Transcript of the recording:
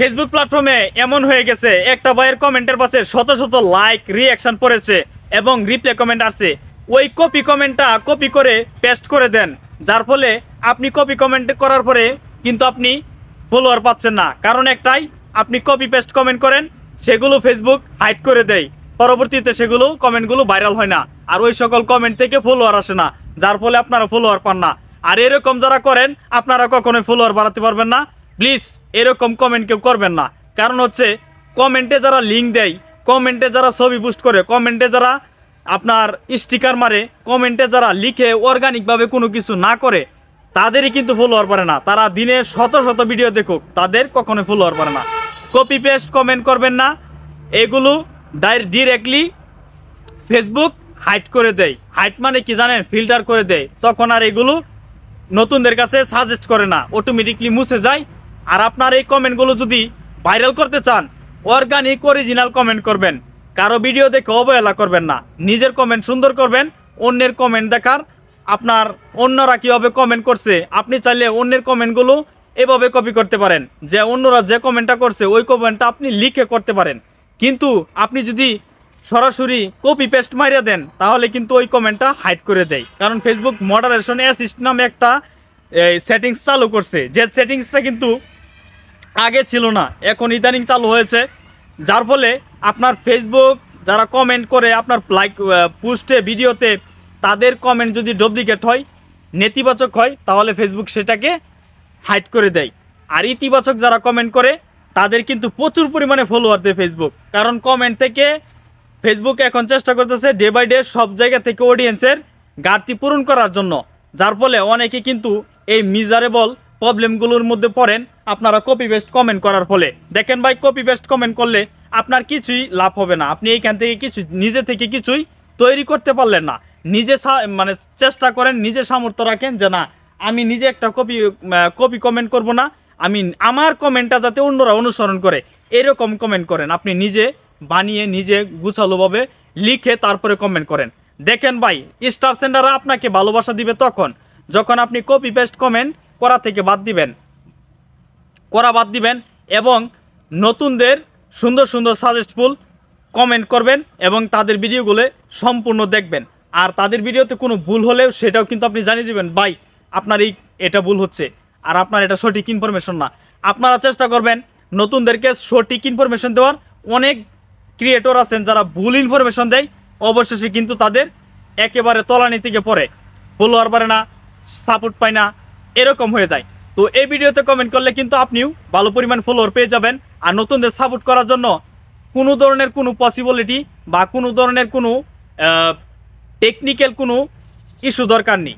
Facebook প্ল্যাটফর্মে এমন হয়ে গেছে একটা ভাইয়ের কমেন্টের পাশে শত শত লাইক রিঅ্যাকশন পড়েছে এবং রিপ্লে কমেন্ট আসছে। ওই কপি কমেন্টটা কপি করে পেস্ট করে দেন, যার ফলে আপনি কপি কমেন্ট করার পরে কিন্তু আপনি ফলোয়ার পাচ্ছেন না। কারণ একটাই, আপনি কপি পেস্ট কমেন্ট করেন, সেগুলো ফেসবুক হাইড করে দেয়, পরবর্তীতে সেগুলো কমেন্টগুলো ভাইরাল হয় না, আর ওই সকল কমেন্ট থেকে ফলোয়ার আসে না, যার ফলে আপনারা ফলোয়ার পান না। আর এরকম যারা করেন আপনারা কখনোই ফলোয়ার বাড়াতে পারবেন না। প্লিজ এরকম কমেন্ট কেউ করবেন না। কারণ হচ্ছে কমেন্টে যারা লিঙ্ক দেয়, কমেন্টে যারা ছবি পোস্ট করে, কমেন্টে যারা আপনার স্টিকার মারে, কমেন্টে যারা লিখে অর্গানিকভাবে কোনো কিছু না করে, তাদেরই কিন্তু ফলোয়ার পারে না। তারা দিনে শত শত ভিডিও দেখুক, তাদের কখনোই ফলোয়ার পারে না। কপি পেস্ট কমেন্ট করবেন না, এগুলো ডিরেক্টলি ফেসবুক হাইড করে দেয়। হাইড মানে কি জানেন? ফিল্টার করে দেয়। তখন আর এগুলো নতুনদের কাছে সাজেস্ট করে না, অটোমেটিকলি মুছে যায়। আর আপনার এই কমেন্টগুলো যদি ভাইরাল করতে চান, অর্গানিক অরিজিনাল কমেন্ট করবেন, কারো ভিডিও দেখে অবহেলা করবেন না। নিজের কমেন্ট সুন্দর করবেন, অন্যের কমেন্ট দেখার আপনার অন্যরা কীভাবে কমেন্ট করছে, আপনি চাইলে অন্যের কমেন্টগুলো এভাবে কপি করতে পারেন যে অন্যরা যে কমেন্টটা করছে ওই কমেন্টটা আপনি লিখে করতে পারেন। কিন্তু আপনি যদি সরাসরি কপি পেস্ট মারিয়ে দেন, তাহলে কিন্তু ওই কমেন্টটা হাইড করে দেয়। কারণ ফেসবুক মডারেশন অ্যাসিস্ট নামে একটা সেটিংস চালু করছে, যে সেটিংসটা কিন্তু আগে ছিল না, এখন ইদানিং চালু হয়েছে। যার ফলে আপনার ফেসবুক যারা কমেন্ট করে আপনার লাইক পোস্টে ভিডিওতে, তাদের কমেন্ট যদি ডুপ্লিকেট হয়, নেতিবাচক হয়, তাহলে ফেসবুক সেটাকে হাইড করে দেয়। আর ইতিবাচক যারা কমেন্ট করে তাদের কিন্তু প্রচুর পরিমাণে ফলোয়ার দেয় ফেসবুক। কারণ কমেন্ট থেকে ফেসবুক এখন চেষ্টা করতেছে ডে বাই ডে সব জায়গা থেকে অডিয়েন্সের ঘাটতি পূরণ করার জন্য। যার ফলে অনেকে কিন্তু এই মিজারেবল প্রবলেমগুলোর মধ্যে পড়েন আপনারা কপি পেস্ট কমেন্ট করার ফলে। দেখেন ভাই, কপি পেস্ট কমেন্ট করলে আপনার কিছুই লাভ হবে না। আপনি এইখান থেকে কিছু নিজে থেকে কিছুই তৈরি করতে পারলেন না। নিজে মানে চেষ্টা করেন, নিজে সামর্থ্য রাখেন যে না, আমি নিজে একটা কপি কমেন্ট করব না, আমি আমার কমেন্টটা যাতে অন্যরা অনুসরণ করে এরকম কমেন্ট করেন। আপনি নিজে বানিয়ে নিজে গুছালোভাবে লিখে তারপরে কমেন্ট করেন। দেখেন ভাই, স্টার সেন্ডাররা আপনাকে ভালোবাসা দিবে তখন যখন আপনি কপি পেস্ট কমেন্ট করা থেকে বাদ দিবেন এবং নতুনদের সুন্দর সুন্দর সাজেস্টফুল কমেন্ট করবেন এবং তাদের ভিডিওগুলো সম্পূর্ণ দেখবেন। আর তাদের ভিডিওতে কোনো ভুল হলেও সেটাও কিন্তু আপনি জানিয়ে দিবেন, ভাই আপনার এটা ভুল হচ্ছে, আর আপনার এটা সঠিক ইনফরমেশন না। আপনারা চেষ্টা করবেন নতুনদেরকে সঠিক ইনফরমেশন দেওয়ার। অনেক ক্রিয়েটর আছেন যারা ভুল ইনফরমেশন দেয়, অবশেষে কিন্তু তাদের একেবারে তলানি থেকে পড়ে, ফলোয়ার বাড়ে না, সাপোর্ট পায় না, এরকম হয়ে যায়। তো এই ভিডিওতে কমেন্ট করলে কিন্তু আপনিও ভালো পরিমাণ ফলোয়ার পেয়ে যাবেন। আর নতুনদের সাপোর্ট করার জন্য কোনো ধরনের কোনো পসিবিলিটি বা কোনো ধরনের কোনো টেকনিক্যাল কোনো ইস্যু দরকার নেই।